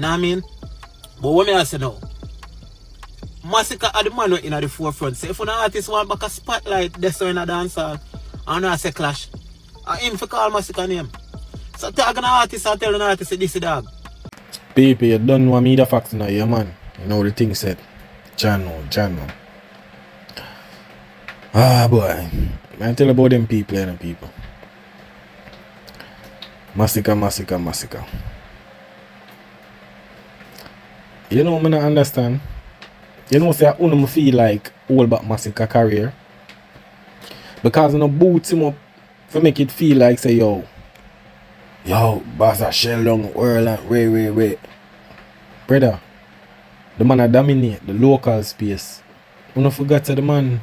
You know what I mean? But what me I say now? Masicka are the man in at the forefront. So if an artist want back a spotlight, that's so in a dancehall, and I say clash, I him for call Masicka name. So tag an artist and tell an artist this dog. People, you don't want me the facts now, yeah, man. You know the thing said. Channel. Ah, boy. I tell about them people and people. Masicka. You know, I don't understand. You know, say I don't feel like all about Masicka career. Because I no boots him up to make it feel like, say, yo, boss a shell down world and wait. Brother, the man a dominate the local space. You don't forget to the man.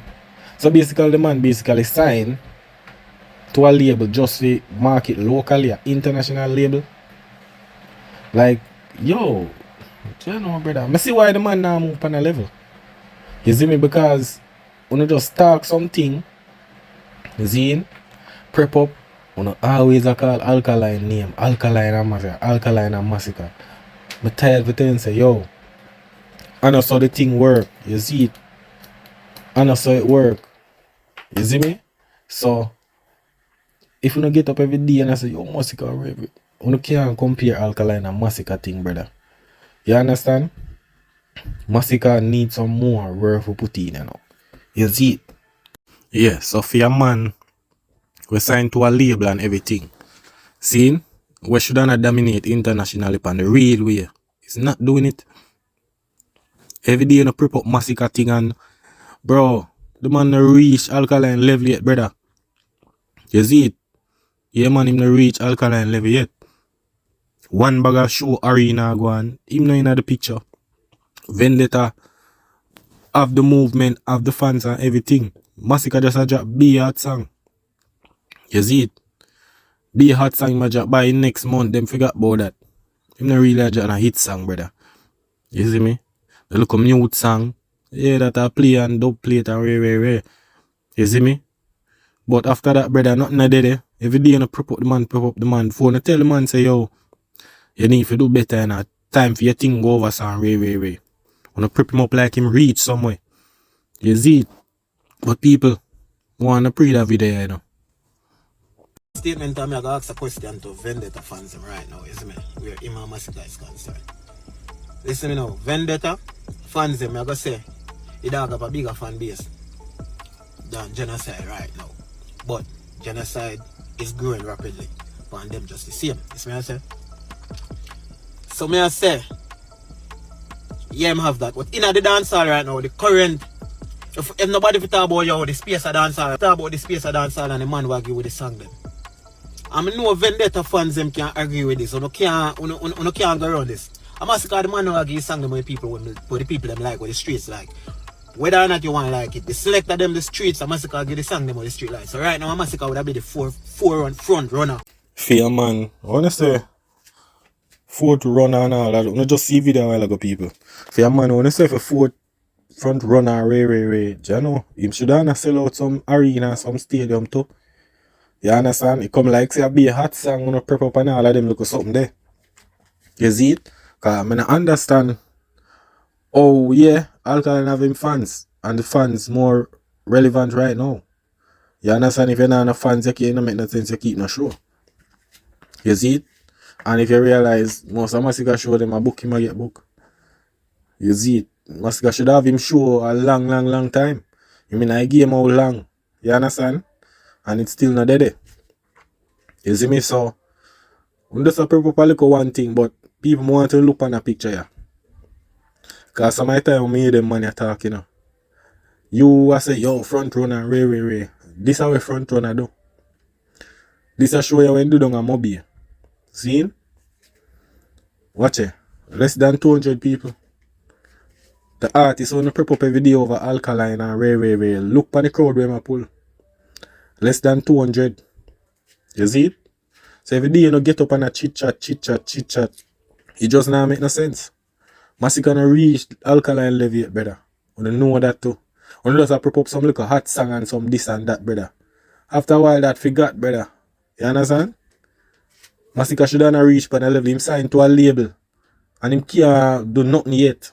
So basically, the man signed to a label just to market locally, an international label. Like, yo, you know, brother. I see why the man now move on a level. You see me? Because when you just talk something, you see, prep up, you always call ALKALINE name, ALKALINE and Masicka. I'm tired of telling say, yo, I know how the thing work. You see it? I know how it work. You see me? So, if you don't get up every day and I say, yo, Masicka, you can't compare ALKALINE and Masicka thing, brother. You understand? Masicka needs some more work to put in, you know. You see it? Yeah, so for your man, we signed to a label and everything. See? We should not dominate internationally on the real way. It's not doing it. Every day you prep up Masicka thing and bro, the man no reach ALKALINE level yet, brother. You see it? Yeah, man, him no reach ALKALINE level yet. One bag of show arena go on. Him no in the picture. Vendetta have the movement, have the fans and everything. Masicka just a drop be a hot song. You see it? Be a hot song ma drop by next month. Them forgot about that. Him no really a drop a hit song, brother. You see me? The look of mute song. Yeah, that I play and dub play it and rare. You see me? But after that, brother, nothing I did there. Every day you prep up the man. Phone I tell the man say, yo, you need to do better and time for your thing go over some rare. Wanna prep him up like him reach somewhere. You see it? But people wanna pray that video, you know. Statement I'm gonna ask a question to Vendetta fans right now, isn't it? Where Imam Masicka is concerned. Listen me now, Vendetta fans them, I'm gonna say he don't have a bigger fan base than Genocide right now. But Genocide is growing rapidly. And them just the same. That's me I say. So me I say, yeah, I have that. But in the dancehall right now, the current, if nobody talk about yo, the space of dancehall, talk about the space of dancehall and the man will agree with the song them. I know Vendetta fans them can agree with this. You can't go around this. I'm asking the man who agree song them with people when the people them like, what the streets like. Whether or not you want to like it, the selector them the streets, I'm Masicka give the song them with the street like. So right now, Masicka would have be the front runner. Fear man, I wanna say fourth runner and all that. I just see video a while ago, people. Fear man, I wanna say for fourth front runner, Ray. Do you know? Him should have sell out some arena, some stadium too. You understand? It come like say be a hot song, wanna prep up and all of them look something there. You see it? Cause I mean, I understand. Oh yeah, ALKALINE have him fans, and the fans more relevant right now. You understand? If you're not enough fans, you don't make no sense. You keep no show. You see it? And if you realize most of Masicka show them a book, him a get book. You see it? Masicka should have him show a long time. You mean I game how long? You understand? And it's still not there. You see me? So we just have to look at one thing, but people want to look on a picture, yeah. Cause some of the time me them money talk, you know. You I say, yo, front runner, Ray. This is how a front runner do. This is show you when you do a mobile. See? Watch it. Less than 200 people. The artist wanna prep up a video over ALKALINE and Ray. Look for the crowd where I pull. Less than 200. You see it? So every day you know get up and a chit chat. It just not make no sense. Masicka no reach ALKALINE level yet, brother. You know that too. You just have to prep up some little hot song and some this and that, brother. After a while that forgot, brother. You understand? Masicka should have reached by the level him signed to a label and him can't do nothing yet.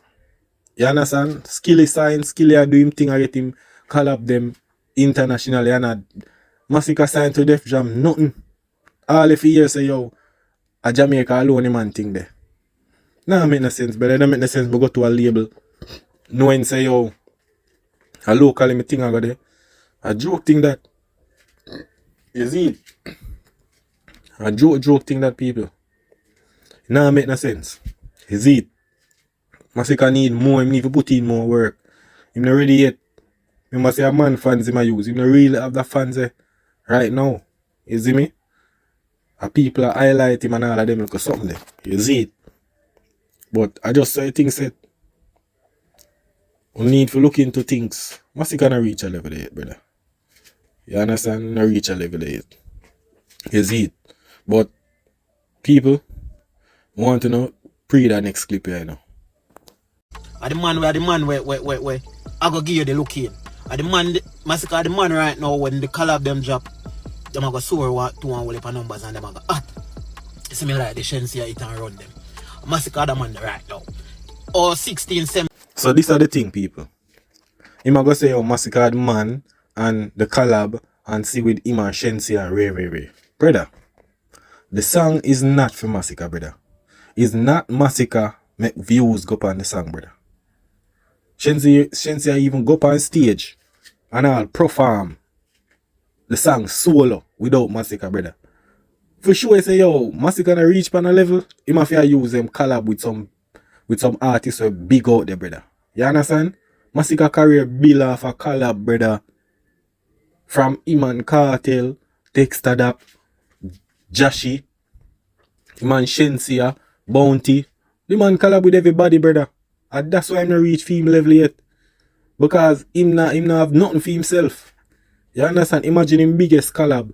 You understand? Skilly sign, Skilly do him thing, I get him call up them internationally, and Masicka signed to Def Jam, nothing. All if he hear say, yo, a Jamaica alone, man thing there. Nah, make no sense, but it don't make no sense, but go to a label, knowing say, yo, a local me thing I got there. A joke thing that, you see, a joke thing that people. Nah, make no sense. You see, Masicka need more, he need to put in more work. He's not ready yet. You must say a man fans him a use. He don't really have the fans right now. You see me? A people are highlight him and all of them look something there. You see it? But I just say things said. We need to look into things. Masicka not reach a level there yet, brother. You understand? Not reach a level there yet. You see it? But people want to know pre the next clip here, you know. I the man where I go give you the look in. I the man Masicka the man right now when the collab them drop, them a go soar what 2 and whole heap of numbers and them a go hot. You see me like the Shensia it and run them. Masicka the man right now. Or 16, 17. So these are the thing, people. Him a go say, oh, Masicka the man and the collab and see with him and Shensia Ray. Brother, the song is not for Masicka, brother. It's not Masicka make views go on the song, brother. Shensia even go up on stage and I'll perform the song solo without Masicka, brother. For sure, I say, yo, Masicka na reach pan a level, he must use them collab with some artists who big out there, brother. You understand? Masicka career build off a collab, brother. From Iman Cartel, Dexter Dap, Jashi, Iman Shensia, Bounty. The man collab with everybody, brother. And that's why I'm not reach film level yet. Because him not have nothing for himself. You understand? Imagine him biggest collab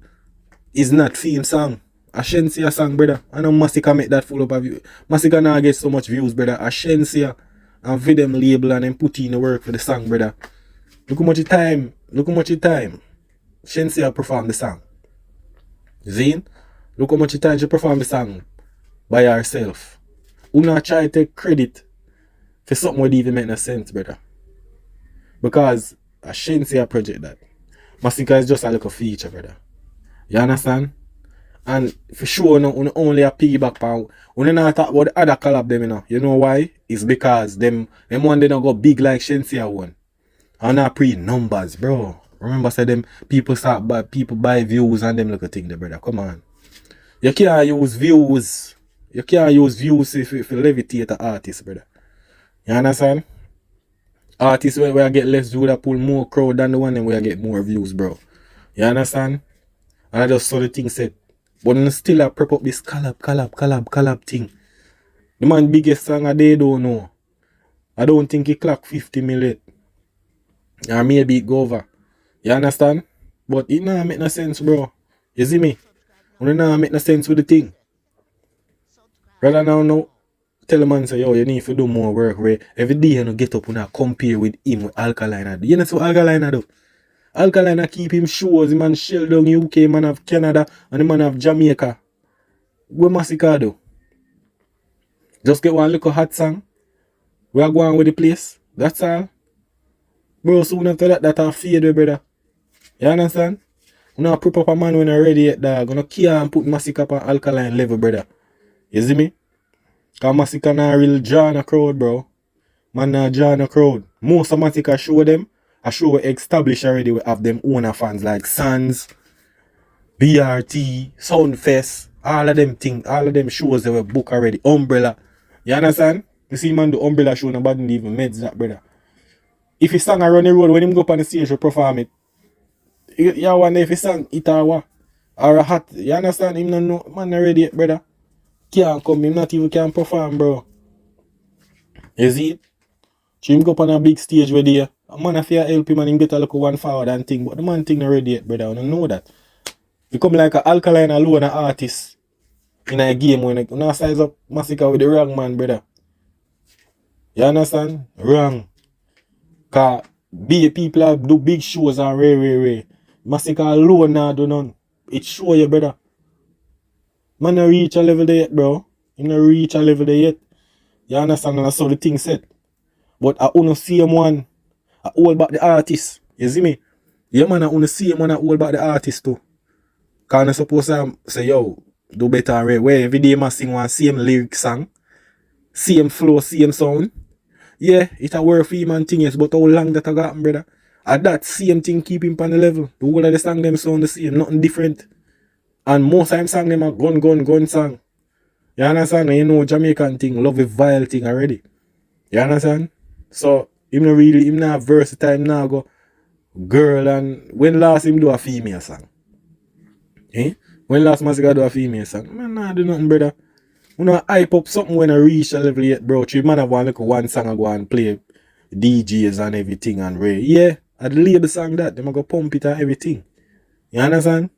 is not for him song. A Shensia song, brother. I know Masicka make that full up of views. Masicka now get so much views, brother. A Shensia and for them label and then put in the work for the song, brother. Look how much time. Shensia perform the song. Zine? Look how much time she perform the song by herself. Who not try to take credit for something that even make no sense, brother. Because a Shensia project that. Masicka is just a little feature, brother. You understand? And for sure, no, only a piggyback pound. We not talk about the other collab them, you know. You know why? It's because them one they don't go big like Shensia one. And not pre-numbers, bro. Remember, say them people buy views and them little thing there, brother. Come on. You can't use views. You can't use views if you levitate the artist, brother. You understand? Artists where I get less views that pull more crowd than the one where I get more views, bro. You understand? And I just saw the thing said. But I still prep up this collab thing. The man biggest song they don't know. I don't think he clock 50 million. Or maybe it go over. You understand? But it not make no sense, bro. You see me? It not make no sense with the thing. Rather now tell the man say, yo, you need to do more work. Where every day you get up and compare with him with ALKALINE. You know what ALKALINE do? ALKALINE keep him shows. The man shell down UK, man have Canada, and the man have Jamaica. What Masicka do? Just get one little hot song. We are going with the place. That's all. Bro, soon after that fade, brother. You understand? We not prep up a man when you're ready yet, dog. We not care and put Masicka up on ALKALINE level, brother. You see me? Because Masicka not real draw a crowd, bro. Man not draw a crowd. Most of Masicka show them. I show we established already we have them owner fans like Sans, BRT, Soundfest, all of them shows that we book already. Umbrella. You understand? You see man do Umbrella show nobody even meds that, brother. If he sang around the road when him go up on the stage to perform it, you wonder if he sang it or a hot. You understand? Him not know man already yet, brother. Can't come, him not even can perform, bro. You see it? So him go up on a big stage where there. A man if you help him and him get a look one forward and thing, but the man thing not ready yet, brother. I don't know that. You come like an ALKALINE alone an artist in a game when you not size up Masicka with the wrong man, brother. You understand? Wrong. Cause people do big shows and rare. Masicka alone now do none. It show you, brother. Man not reach a level there yet, bro. You not reach a level there yet. You understand? And that's how the thing said. But I only see him one. I all about the artist. You see me? Yeah, man, I only see him one. I all about the artist too. Because I'm supposed to say, yo, do better, right? Where every day I sing one same lyric song, same flow, same sound. Yeah, it a work for him and thing, yes, but how long that I got, brother? And that same thing keep him on the level. The whole of the song them sound the same, nothing different. And most of them song them a gun song. You understand? And you know Jamaican thing, love a vile thing already. You understand? So him not versatile, him not go girl. And when last him do a female song? Eh? When last Masicka do a female song? Man, nah do nothing, brother. You know, hype up something when I reach a level yet, bro. You man have one song I go and play DJs and everything and Ray. Yeah, I'd label song that. Them go pump it and everything. You understand?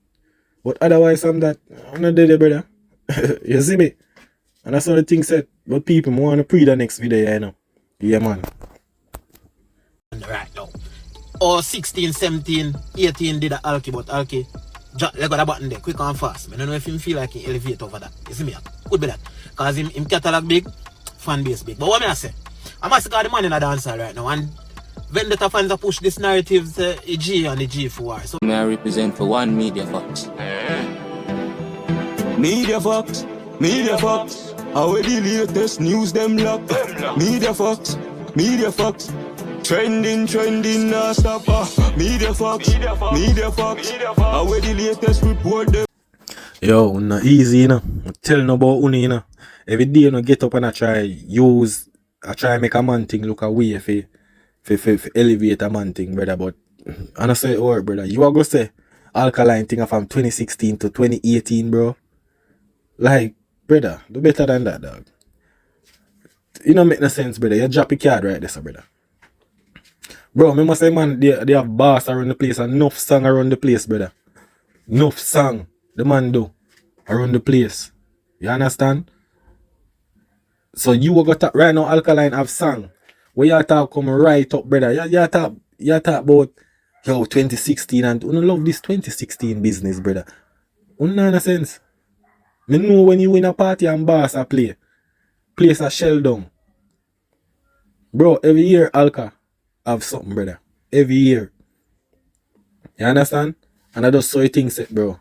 But otherwise, I'm not dead, brother. You see me? And that's how the thing said. But people want to pre the next video, you know. Yeah, man. Right now. Or 16, 17, 18 did a Alki, but Alki let go the button there, quick and fast. I don't know if him feel like he elevate over that. You see me? Could be that. Because him catalog big, fan base big. But what may I say? I'm Masicka the man in a dancer right now. And Vendetta fans are push this narrative to a G and the G4. So may I represent for one Media Fox. Media Fox, Media Fox. How the latest news them lock. Media Fox, Media Fox. Trending, nah stop. Media Fox, Media Fox. How the latest report them. Yo, not easy, you know. I'm telling about Uni, you know. Every day, you know, get up and I try make a man thing look away for elevate a man thing, brother. But, and I say, oh, brother, you are going to say ALKALINE thing from 2016 to 2018, bro. Like, brother, do better than that, dog. You know, make no sense, brother. You drop your card right there, so, brother. Bro, me must say, man, they have bars around the place and enough song around the place, brother. Enough song the man do around the place. You understand? So you got to right now ALKALINE have song. Where you talk come right up, brother. You talk about yo 2016 and you love this 2016 business, brother. No sense. Me know when you in a party and bars a play. Place a shell down. Bro, every year Alka have something, brother. Every year. You understand? And I just saw things set, bro.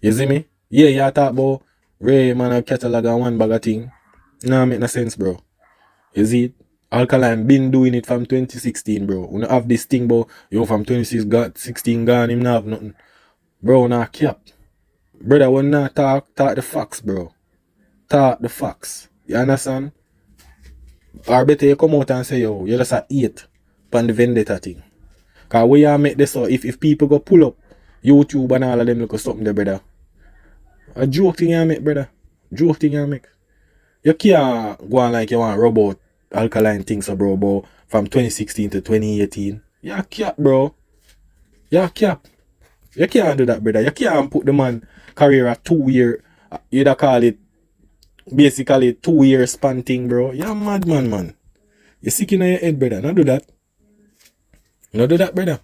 You see me? Yeah, you talk about Ray, man, a catalog and one bag of thing. Nah, make no sense, bro. You see it? ALKALINE been doing it from 2016, bro. We don't have this thing, bro. Yo, from 2016 gone, him not have nothing. Bro, nah cap. Brother, when not talk the facts, bro. Talk the facts. You understand? Or better you come out and say, yo, you just a 8 on the vendetta thing. Cause when you make this, so if people go pull up YouTube and all of them look at something there, brother. A joke thing you make, brother. Joke thing you make. You can't go on like you want to rub out ALKALINE things, so bro, from 2016 to 2018. You cap, bro. You cap. You can't do that, brother. You can't put the man career a 2 year, you'd call it basically 2 year span thing, bro. You're a madman, man. You're sick in your head, brother. Not do that. Not do that, brother.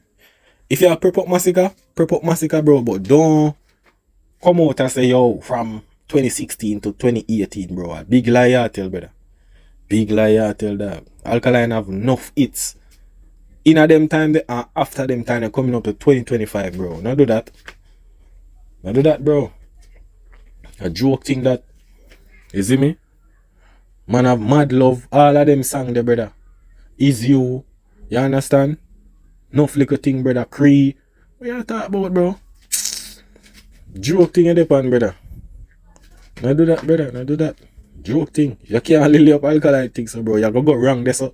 If you prep up Masicka, bro, but don't come out and say, yo, from 2016 to 2018, bro. A big lie you tell, brother. Big lie you tell that. ALKALINE have enough hits. In a them time, and after them time, they're coming up to 2025, bro. Not do that. Not do that, bro. A joke thing that. You see me? Man have mad love. All of them song there, brother. Is you. You understand? Enough little thing, brother. Cree. What you talk about, bro? Joke thing in the pan, brother. Not do that, brother. Not do that. Joke thing. You can't lily up ALKALINE things, so, bro. You go wrong there, so.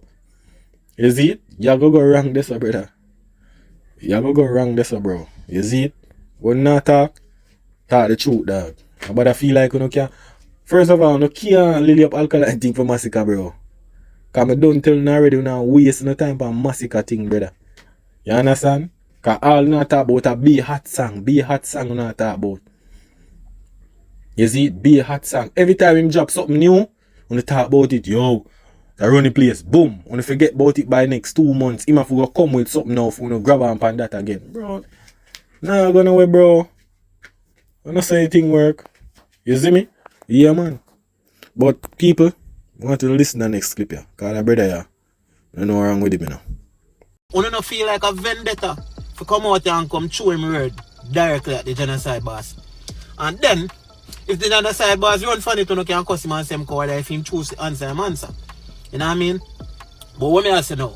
You see it? You go wrong there, so, brother. You go wrong there, so, bro. You see it? When not talk the truth, dog. But I feel like you can't. First of all, you can't lily up ALKALINE thing for Masicka, bro. Because I don't tell you already, you not waste no time for Masicka thing, brother. You understand? Because all you not talk about a be hot song. Be hot song you not talk about. You see it? Be a hot song. Every time him drop something new, when you talk about it, yo, I run the place, boom. When you forget about it by next 2 months, him have to go come with something now for you grab on pan that again. Bro, nah, gonna away, bro. I'm not saying anything work. You see me? Yeah, man. But people, I want to listen to the next clip, yeah. Because that brother, yeah, I don't know what's wrong with him, you know. You don't feel like a vendetta to come out here and come chew him word directly at the genocide boss. And then, if the genocide boss run funny to no can cuss him and say him coward if him choose to answer him answer. You know what I mean? But what me I say now,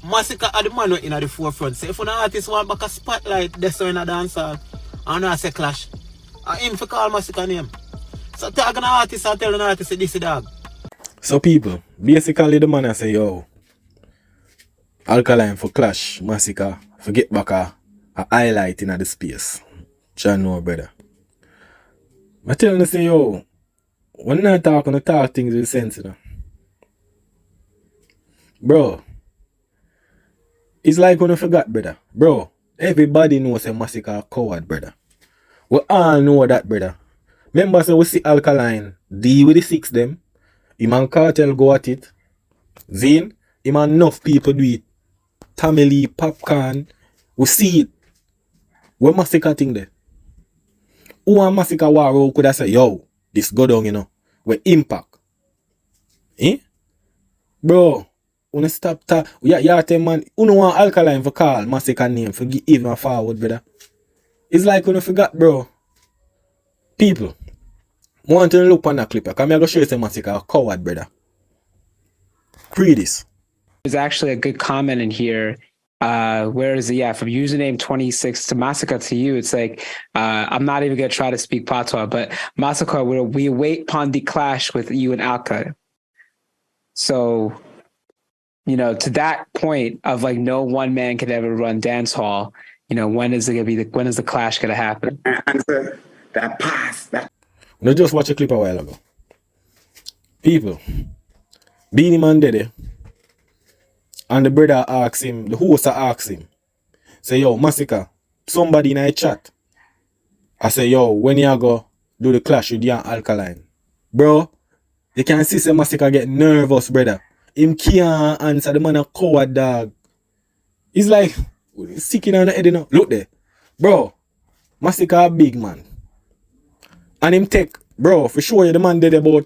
Masicka are the man in the forefront. So if an artist want back a spotlight, that's in a dancehall, and I say clash, I him for call Masicka name. So tag an artist and tell an artist say this is dog. So people, basically the man I say, yo, ALKALINE for clash, Masicka, for get back a highlight in the space. John know brother. I tell him say, yo, when I talk on the talk things with sense, you know. Bro, it's like when I forgot, brother. Bro, everybody knows a Masicka a coward, brother. We all know that, brother. Remember, so we see ALKALINE deal with the six them. Him and Cartel go at it. Zane, him and enough people do it. Tamale, popcorn. We see it. What Masicka thing there? Who and Masicka war could I say, yo, this go down, you know. With impact. Eh? Bro, when stop talk, yeah, tell man, who no want ALKALINE for call Masicka name for give even forward, brother. It's like when you forgot, bro. People, I want to look on that clip. Because I'm going to show you some Masicka a coward, brother. Read this. There's actually a good comment in here. Where is it? Yeah, from username 26 to Masicka to you. It's like, I'm not even going to try to speak patois, but Masicka, we wait upon the clash with you and Alka. So, you know, to that point of like no one man could ever run dancehall, you know, when is the clash going to happen? That pass. Now just watch a clip a while ago. People, Beanie Man did it. And the brother asks him, the host asks him, say, yo, Masicka, somebody in a chat. I say, yo, when you go do the clash with you and ALKALINE? Bro, you can see some Masicka get nervous, brother. Him can't answer, the man a coward, dog. He's like, sticking on the head, you know. Look there. Bro, Masicka a big man. And him take, bro, for sure the man did about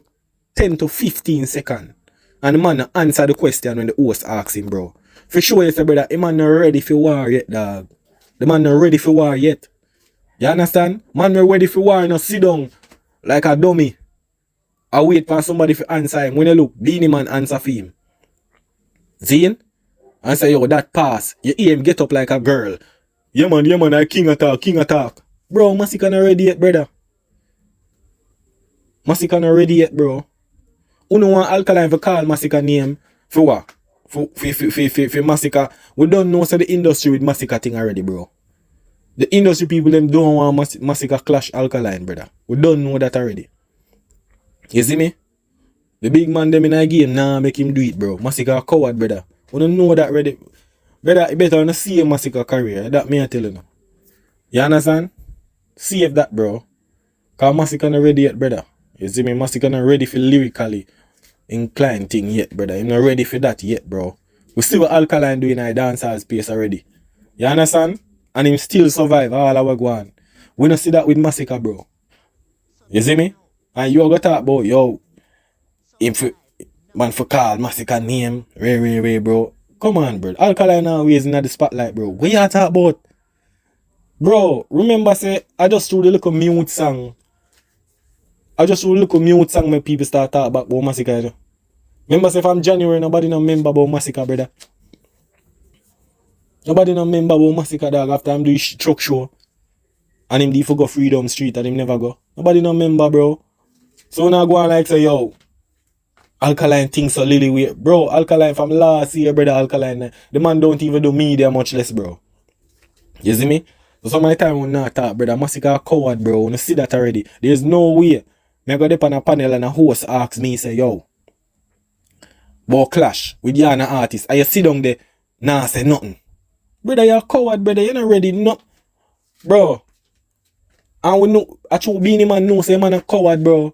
10 to 15 seconds. And the man answer the question when the host asks him, bro. For sure you say, brother, the man not ready for war yet, dog. The man not ready for war yet. You understand? Man not ready for war, no sit down like a dummy. I wait for somebody to answer him. When you look, Beanie Man answer for him. Zane? And say, yo, that pass. You hear him get up like a girl. Yeah man, I king attack. Bro, Masicka not ready yet, brother. Masicka not ready yet, bro. Who no want ALKALINE for call Masicka name for what? For Masicka. We don't know so the industry with Masicka thing already, bro. The industry people them don't want Masicka clash ALKALINE, brother. We don't know that already. You see me? The big man them in a game now make him do it, bro. Masicka a coward, brother. We don't know that already. Brother, you better not see a Masicka career. That me I tell you now. You understand? Save that, bro. Cause Masicka not ready yet, brother. You see me? Masicka not ready for lyrically inclined thing yet, brother. I'm not ready for that yet, bro. We see what ALKALINE doing in a dancehall space already. You understand? And him still survive all our go on. We don't see that with Masicka, bro. You see me? And you go talk about, yo, if man for call Masicka name, Ray, bro. Come on, bro. ALKALINE always in the spotlight, bro. What you talk about? Bro, remember say, I just threw the little mute song. When people start talking about Masicka, you know? Remember say from January, nobody no remember about Masicka, brother. Nobody no remember about Masicka, dog, after him do his truck show. And him did go Freedom Street and him never go. Nobody no remember, bro. So now go on like say, yo, ALKALINE thinks so lily weird. Bro, ALKALINE from last year, brother, ALKALINE. The man don't even do media much less, bro. You see me? So some of the time we not talk, brother. Masicka a coward, bro. You see that already. There's no way. I go up on a panel and a host asks me, say, yo, about clash with you and an artist. And you sit down there, nah, say nothing. Brother, you're a coward, brother. You're not ready, no. Bro. And we know, actually, Beanie Man know, say, man a coward, bro.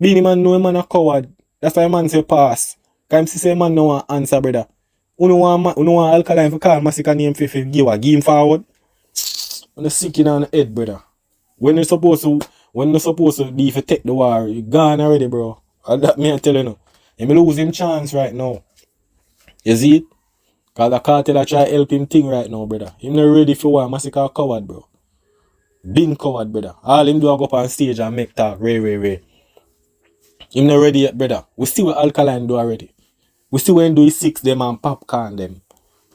Beanie Man know, man a coward. That's why man say pass. Because him say, man no want answer, brother. You know want ALKALINE for call Masicka name for give him forward. On the sick in on the head, brother. When you're supposed to be for take the war, you gone already, bro. And that me I tell you now. He may lose him chance right now. You see it? Cause the cartel I try help him thing right now, brother. Him not ready for war. Masicka coward, bro. Being coward, brother. All him do is go up on stage and make talk. Ray. Him not ready yet, brother. We see what ALKALINE do already. We see when do his 6 them and Popcorn them.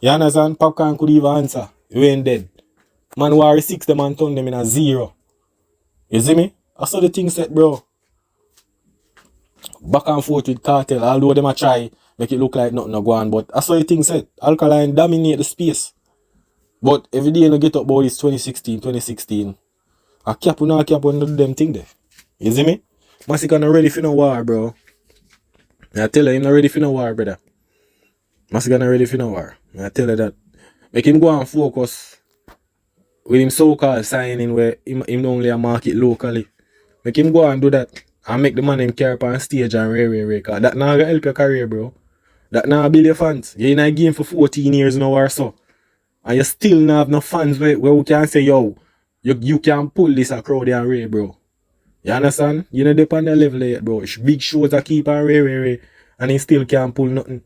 You understand? Popcorn could even answer. He ain't dead. Man war 6 them and turn them in a 0. You see me? I saw the thing set, bro. Back and forth with cartel. Although them a try make it look like nothing no go on. But I saw the thing set. ALKALINE dominate the space. But every day you get up about this 2016. I cap on them thing there. You see me? Masicka not ready for no war, bro. I tell you, him not ready for no war, brother. Masicka not ready for no war. I tell you that. Make him go and focus with him so-called signing where him only a market locally. Make him go and do that. And make the man him carry up on stage and ray. Cause that now gonna help your career, bro. That now build your fans. You're in a game for 14 years now or so. And you still not have no fans where we can say, yo, you can pull this a crowd and ray, bro. You understand? You know depend on the level yet, bro. Big shows that keep on ray. And he still can't pull nothing.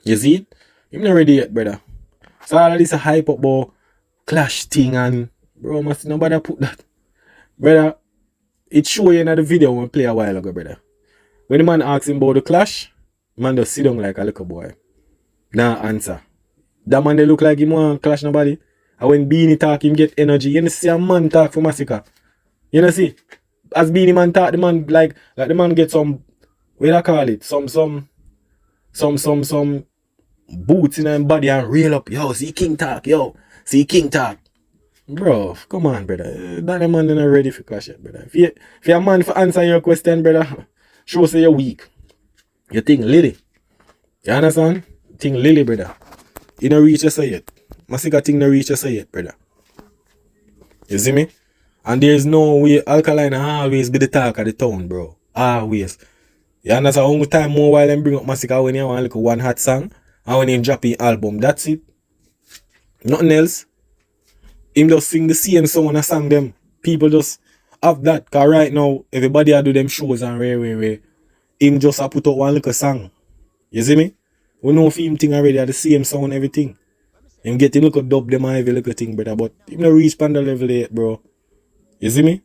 You see it? Him not ready yet, brother. So all of this a hype up about clash thing and bro, must nobody put that. Brother, it show you in the video when we play a while ago, brother. When the man asks him about the clash, man just sit down like a little boy. Nah answer. That man they look like him want clash nobody. And when Beanie talk, him get energy. You know see a man talk for Masicka. You know see? As Beanie man talk, the man like the man get some, what do I call it? Some boots in his body and reel up. Yo, see King talk, Bro, come on, brother. That man is not ready for clash yet, brother. If you're a man for answer your question, brother, show say you're weak. You think Lily. You understand? Think Lily, brother. You don't reach us yet. Masicka think not reach us yet, brother. You see me? And there's no way ALKALINE always be the talk of the town, bro. Always. You understand? Only time more while them bring up Masicka when you want like one hot song and when you drop in album. That's it. Nothing else. Him just sing the same song and song them. People just have that. Cause right now, everybody do them shows and ray. Him just a put out one little song. You see me? We know for him thing already at the same song and everything. Him get him little dub them and every little thing, brother. But him not reach pan the level yet, bro. You see me?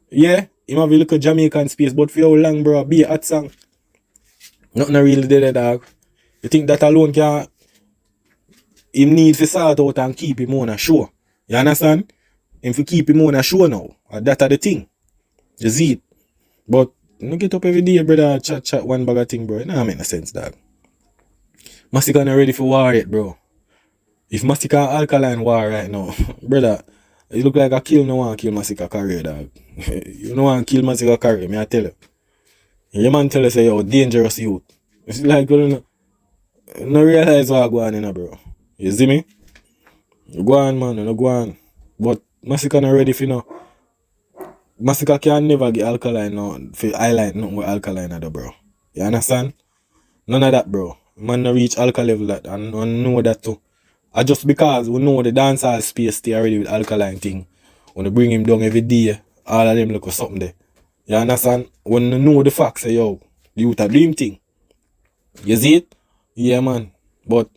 Yeah, him have a little Jamaican space, but for how long, bro, be a hot song. Nothing really there, dog. You think that alone can him need to sort out and keep him on a show. You understand? Him to keep him on a show now. That's the thing. You see it? But you get up every day, brother, chat one bag of thing, bro. It don't make no sense, dog. Masicka not ready for war yet, bro. If Masicka and ALKALINE war right now, brother, it look like a kill no one kill Masicka career, dog. You no one kill Masicka career, me I tell you. Your man tell you say, yo, dangerous youth. It's like, you no realize what go on, bro. You see me? Go on, man, no go on. But Masicka not ready for no. Masicka can never get ALKALINE no, for highlight nothing with ALKALINE, bro. You understand? None of that, bro. Man not reach ALKA level that, and I know that too. And just because we know the dancehall space stay already with ALKALINE thing, when they bring him down every day, all of them look for something there. You understand? When you know the facts, say, yo, the youth are doing thing. You see it? Yeah, man. But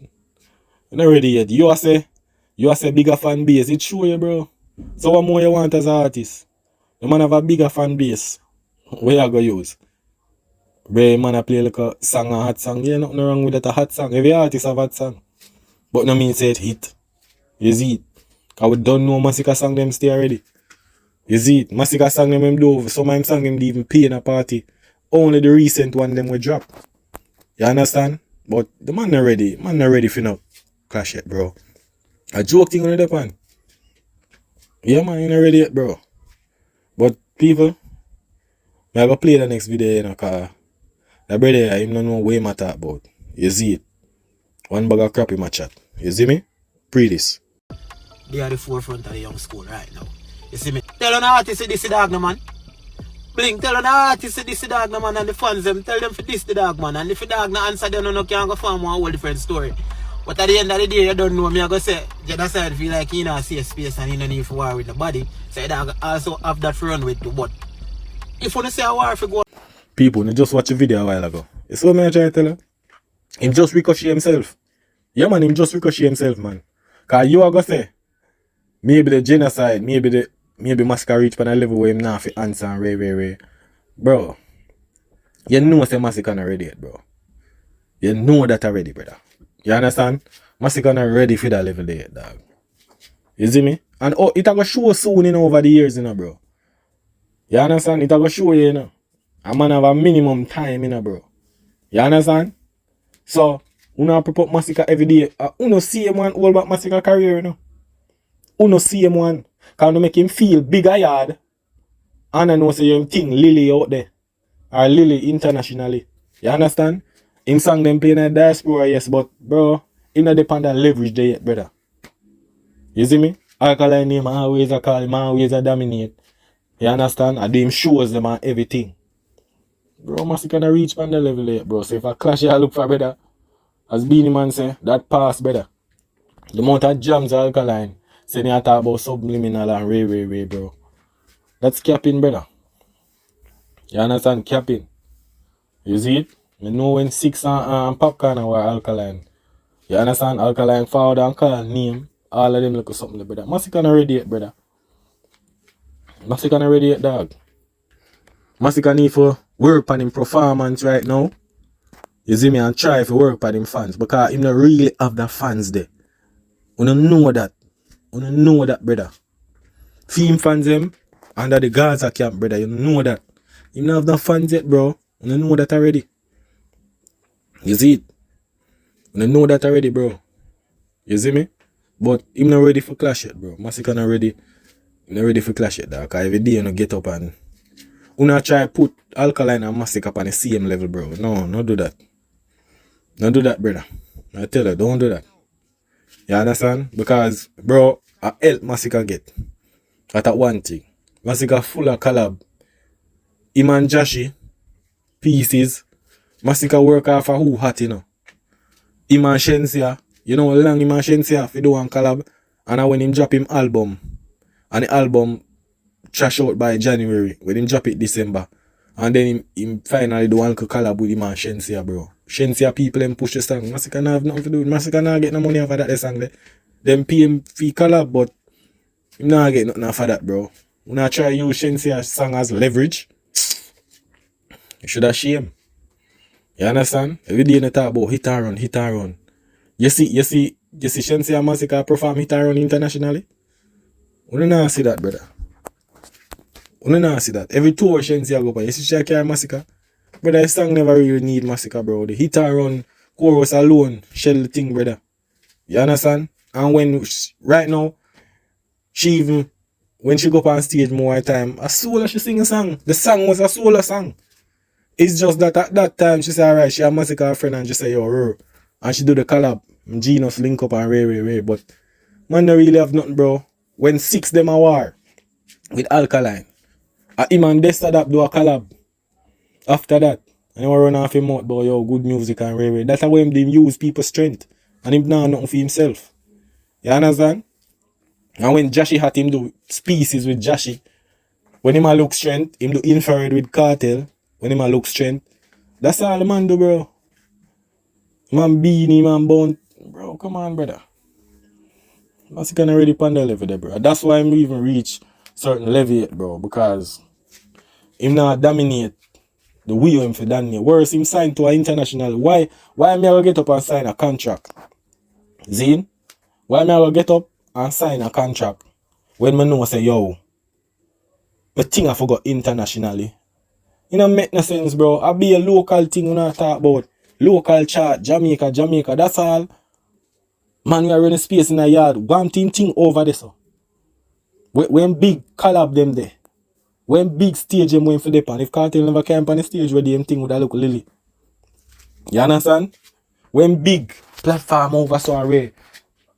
you're not ready yet. You say bigger fan base. It show you, bro. So what more you want as an artist? The man have a bigger fan base. Where you go use? Bro, man, I play like a song, a hot song. Yeah, nothing wrong with that, a hot song. Every artist have a hot song. But no mean say it hit. You see it? Because we don't know Masicka song them stay already. You see it? Masicka song them do. Some of them song them even pay in a party. Only the recent one them will drop. You understand? But the man not ready. Man not ready for no clash yet, bro. A joke thing on the pan. Yeah, man, you not ready yet, bro. But people, I go play the next video, you know, cause the brother, him don't know what him talk about. You see it? One bag of crap in my chat. You see me? Pre this. They are the forefront of the young school right now. You see me? Tell an artist this the dog, no man. Blink, tell an artist this the dog, no man, and the fans them, tell them for this the dog, man. And if the dog no answer, then no can go form one whole different story. But at the end of the day, you don't know me, I go say, Genocide feel like he not see a space and he don't need to war with nobody. So the dog also have that to run with too. But if you say a war, if you go. People, they just watch a video a while ago. You see what I try to tell you? Him just ricochet himself. Yeah, man, him just ricochet himself, man. Cause you are gonna say, maybe the genocide, maybe Masicka reach on a level where him not fi answer and ray. Bro, you know say Masicka not ready yet, bro. You know that already, brother. You understand? Masicka not ready for that level yet, dog. You see me? And oh, it a go show soon, over the years, bro. You understand? It a go show you, A man have a minimum time, bro. You understand? So, have to put Masicka every day. Uno see him one all back Masicka career, Uno see him one. Can you make him feel bigger yard? And I know say you thing Lily out there. Or Lily internationally. You understand? Him song them playing a diaspora, yes, but bro, him not depend on leverage there yet, brother. You see me? Alkaline name always a call him, always a dominate. You understand? I do him shows them and everything. Bro, Masicka not reach on the level yet, bro. So if I clash you, I look for brother. As Beanie Man say, that pass, brother. The amount of jams Alkaline. Saying you talk about subliminal and ray, bro. That's capping, brother. You understand? Capping. You see it? You know when 6 and Popcorn were Alkaline. You understand? Alkaline forward and call name. All of them look something, brother. Masicka not ready yet, brother. Masicka not ready yet, dog. Masicka need for work on him performance right now. You see me? And try to work on him fans. Because him not really have the fans there. You don't know that. You don't know that, brother. Team fans them under the Gaza camp, brother. You know that. You don't have no fans yet, bro. You don't know that already. You see it? You don't know that already, bro. You see me? But him not ready for clash yet, bro. Masicka not ready. Him not ready for clash yet, dog. Cause every day you get up and you not try to put Alkaline and Masicka on the same level, bro. No, don't do that. Don't do that, brother. I tell you, don't do that. You understand? Because, bro, I help Masicka get. That's one thing. Masicka full of collab. Him and Jashi, pieces. Masicka work off of who hot, Him and Shensia. You know how long him and Shensia if you do one collab. And when him drop him album. And the album trash out by January. When him drop it December. And then him finally do one collab with him and Shensia, bro. Shensia people them push the song. Masicka not have nothing to do with Masicka not get no money off of that song there. Them pay him fee collab, but him not get nothing off of that, bro. You not try to use Shensia's song as leverage. You should have shame. You understand? Every day you talk about hit and run. You see Shensia Masicka perform hit and run internationally? You don't see that, brother. You don't see that. Every tour Shensia go by, you see she carry Masicka. Brother, the song never really need Masicka, bro. The hit and run chorus alone shell the thing, brother. You understand? And when right now, when she go up on stage more time, a solo she sing a song. The song was a solo song. It's just that at that time she say alright, she have Masicka friend and just say yo, and she do the collab. Genius link up and ray. But man don't really have nothing, bro. When 6 them a war with Alkaline. Him and Destadap do a collab. After that, and he run off him out about yo good music and ray. That's how him use people's strength. And him not nothing for himself. You understand? And when Jashi had him do species with Jashi, when him a look strength, him do infrared with Cartel, when him a look strength. That's all the man do, bro. Man Beanie, man Bone. Bro, come on, brother. Masicka not ready on the level there, bro. That's why him even reach certain level yet, bro. Because him not dominate the way him for dominate. Whereas him signed to an international. Why me I go get up and sign a contract? Zine? Why me I go get up and sign a contract when me know say yo, the thing I forgot internationally. It don't make no sense, bro. I be a local thing when I talk about. Local chart, Jamaica, that's all. Man, we are running space in the yard. One thing over there, so. When big collab them there. When big stage them went for the pan. If Cartel never came on the stage where them thing would have look lily. You understand? When big platform over so array.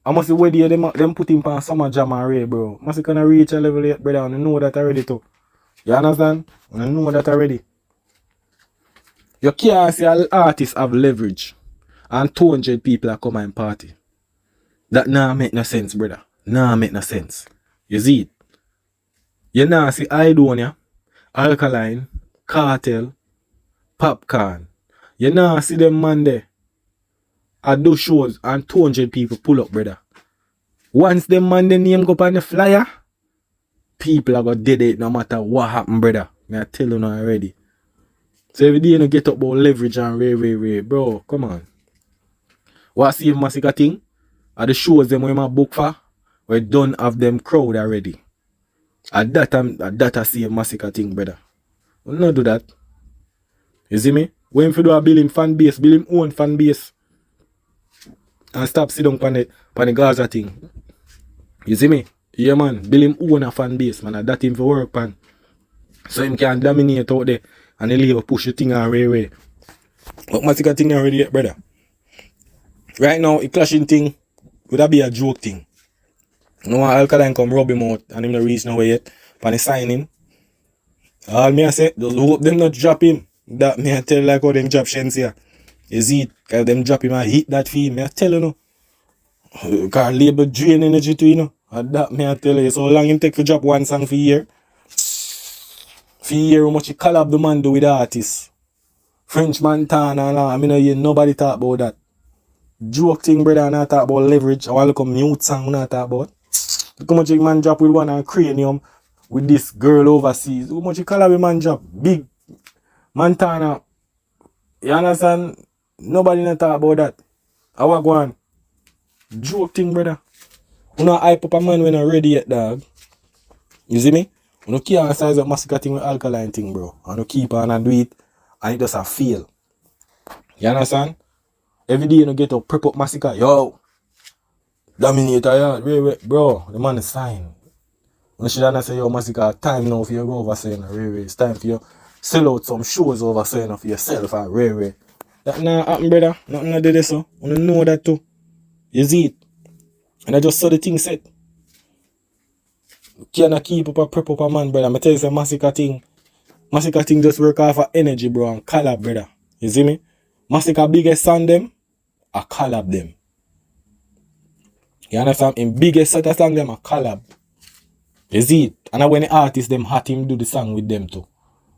I must say where them put him on summer jam array, bro. Must gonna reach a level yet, brother. And you know that already too. You understand? And you know that already. You can't say all artists have leverage and 200 people are come and party. That nah make no sense, brother. Nah make no sense. You see it? You nah see Idonia, Alkaline, Cartel, Popcorn. You know, see them man there. I do shows and 200 people pull up, brother. Once them man the name go up on the flyer, people are gonna dead it no matter what happen, brother. Me I tell you now already. So every day you get up about leverage and ray. Bro, come on. What see Masicka thing? Are the shows them where my book for? We don't have them crowd already. At that time, I see a Masicka thing, brother. We'll not do that. You see me? When you do a build him fan base, build him own fan base. And stop sitting down on the Gaza thing. You see me? Yeah man, build him own a fan base, man. That him for work, man. So him can dominate out there and he leave push the thing on way. But Masicka thing already yet, brother. Right now, a clashing thing would that be a joke thing. No one Alkaline come rub him out and him not reach nowhere yet. Pan signing. All me I say, just hope them not drop him. That me I tell like how them drop Shensia. You see it? Cause them drop him and hit that fee. Me I tell you no. Cause label drain energy to you know. And that me I tell you. So long him take for drop one song for year. For year how much he collab the man do with the artist. French Montana and all. I mean hear nobody talk about that. Joke thing brother and I talk about leverage. I want to look a mute song not talk about. Look how much a man drop with one and cranium with this girl overseas. How much he collab with man drop. Big Montana. You understand? Nobody not talk about that. I want go on. Joke thing, brother. You know hype up a man when I'm ready yet, dog. You see me? You know can't size up Masicka thing with Alkaline thing, bro. And you keep on and do it and it does a fail. You understand? Every day you get up, prep up Masicka. Yo! Dominator, yeah. Bro, the man is fine. You should not say, yo, Masicka, time now for you to go over saying, it's time for you sell out some shows over saying for yourself, Ray. That not happen, brother. Nothing I did this, so. You know that too. You see it. And I just saw the thing set. You cannot keep up a prep up a man, brother. I tell you, say Masicka thing just work off of energy, bro, and collab, brother. You see me? Masicka biggest song them, I collab them. You understand? In biggest set of song them, I collab. You see it? And when the artist them hot him do the song with them too.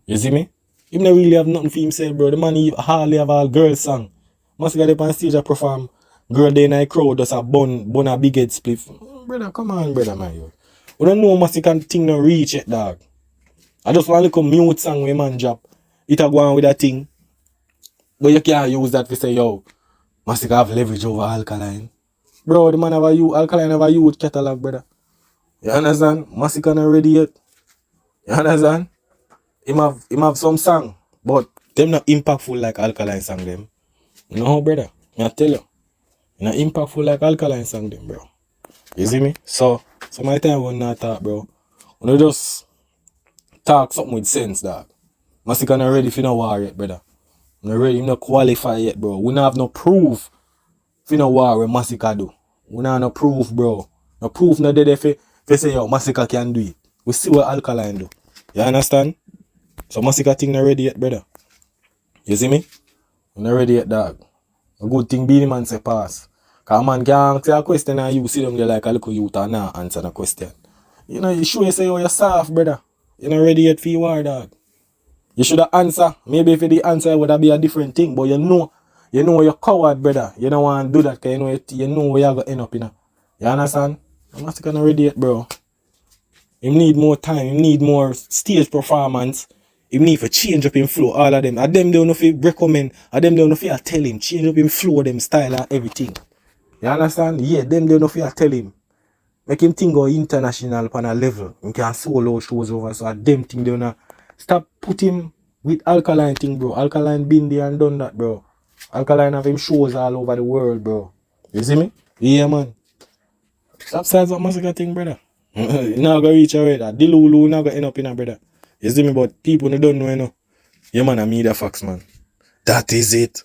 You see me? He don't really have nothing for himself, bro. The man he hardly have a girl song. Masicka up on stage and perform girl day night crowd just a bun a big head spliff. Brother, come on, brother, man. We don't know Masicka thing no reach it, dog. I just want to look a mute song with man drop. It a go on with that thing. But you can't use that to say, yo, Masicka have leverage over Alkaline. Bro, the man have a youth, Alkaline have a youth catalog, brother. You understand? Masicka not ready yet. You understand? Him have some song, but them not impactful like Alkaline song them. You know, brother? I tell you. Not impactful like Alkaline song them, bro. You see me? So my time when not talk, bro. When you just talk something with sense, dog. Masicka not ready for no war yet, brother. Not ready, not qualify yet, bro. We not have no proof for no war where Masicka do. We not have no proof, bro. No proof not there if say, yo, Masicka can do it. We see what Alkaline do. You understand? So Masicka thing not ready yet, brother. You see me? We not ready yet, dog. A good thing be the man say pass. Cause man can ask a question and you see them there like a little youth and not answer the question. You know, you sure you say, oh, you're soft, brother. You're not ready yet for your war, dog. You should have answer. Maybe if the answer would have be a different thing, but you know you're coward, brother. You don't want to do that because you know where you're going to end up, you know. You understand? I'm not going to ready yet, bro. You need more time. You need more stage performance. You need to change up in flow, all of them. And them don't know if you recommend. And them don't know if you tell him. Change up in flow, them style and everything. You understand? Yeah, them don't know if you tell him. Make him think go international on a level. You can solo shows over. So them thing they wanna stop put him with Alkaline thing, bro. Alkaline been there and done that, bro. Alkaline have him shows all over the world, bro. You see me? Yeah, man. Stop size up Masicka thing, brother. You not gonna reach away that. Dilulu not gonna end up in a brother. You see me? But people don't know, you know. Yeah, man, I media facts, man. That is it.